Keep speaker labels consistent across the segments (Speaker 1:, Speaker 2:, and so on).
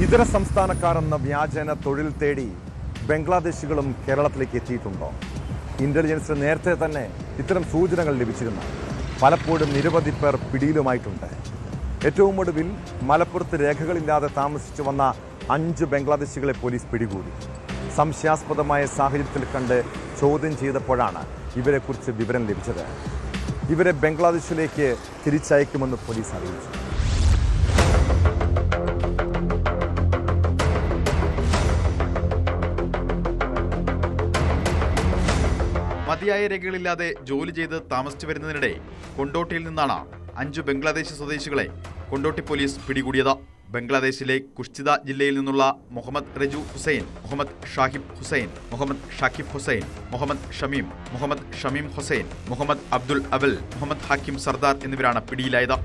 Speaker 1: ഇതര സംസ്ഥാനക്കാരെന്ന വ്യാജേന തൊഴിൽ തേടി ബംഗ്ലാദേശികളും കേരളത്തിലേക്ക് എത്തിയിട്ടുണ്ടോ? ഇന്റലിജൻസിന് നേരത്തെ തന്നെ ഇത്തരം സൂചനകൾ ലഭിച്ചിരുന്നു. പലപ്പോഴും നിരവധി പേർ പിടിയിലുമായിട്ടുണ്ട്. ഏറ്റവും ഒടുവിൽ മലപ്പുറത്ത് രേഖകളില്ലാതെ താമസിച്ചു വന്ന 5 ബംഗ്ലാദേശികളെ പോലീസ് പിടികൂടി. സംശയാസ്പദമായ സാഹചര്യത്തിൽ കണ്ട് ചോദ്യം ചെയ്തപ്പോഴാണ് ഇവരെക്കുറിച്ച് വിവരം ലഭിച്ചത്. ഇവരെ ബംഗ്ലാദേശിലേക്ക് തിരിച്ചയക്കുമെന്ന് പോലീസ് അറിയിച്ചു.
Speaker 2: മതിയായ രേഖകളില്ലാതെ ജോലി ചെയ്ത് താമസിച്ചു വരുന്നതിനിടെ കൊണ്ടോട്ടിയിൽ നിന്നാണ് 5 ബംഗ്ലാദേശ് സ്വദേശികളെ കൊണ്ടോട്ടി പോലീസ് പിടികൂടിയത്. ബംഗ്ലാദേശിലെ കുഷ്തിദ ജില്ലയിൽ നിന്നുള്ള മുഹമ്മദ് റജു ഹുസൈൻ, മുഹമ്മദ് ഷാഹിബ് ഹുസൈൻ, മുഹമ്മദ് ഷാക്കിബ് ഹുസൈൻ, മുഹമ്മദ് ഷമീം, മുഹമ്മദ് ഷമീം ഹുസൈൻ, മുഹമ്മദ് അബ്ദുൽ അവൽ, മുഹമ്മദ് ഹാക്കിം സർദാർ എന്നിവരാണ് പിടിയിലായത്.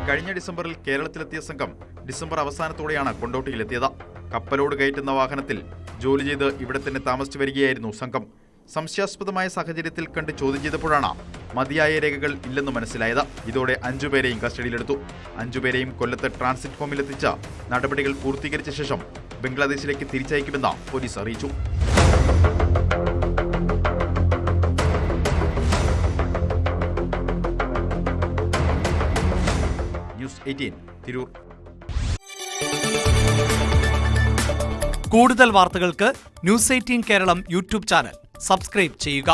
Speaker 2: കഴിഞ്ഞ ഡിസംബറിൽ കേരളത്തിലെത്തിയ സംഘം ഡിസംബർ അവസാനത്തോടെയാണ് കൊണ്ടോട്ടിയിലെത്തിയത്. കപ്പലോട് കയറ്റുന്ന വാഹനത്തിൽ ജോലി ചെയ്ത് ഇവിടെ തന്നെ താമസിച്ചു വരികയായിരുന്നു സംഘം. സംശയാസ്പദമായ സാഹചര്യത്തിൽ കണ്ട് ചോദ്യം ചെയ്തപ്പോഴാണ് മതിയായ രേഖകൾ ഇല്ലെന്ന് മനസ്സിലായത്. ഇതോടെ 5 പേരെയും കസ്റ്റഡിയിലെടുത്തു. 5 പേരെയും കൊല്ലത്ത് ട്രാൻസിറ്റ് ഹോമിലെത്തിച്ച നടപടികൾ പൂർത്തീകരിച്ച ശേഷം ബംഗ്ലാദേശിലേക്ക് തിരിച്ചയക്കുമെന്ന് പോലീസ് അറിയിച്ചു. ന്യൂസ് 18 തിരൂർ.
Speaker 3: കൂടുതൽ വാർത്തകൾക്ക് news 18 Keralam YouTube channel subscribe ചെയ്യുക.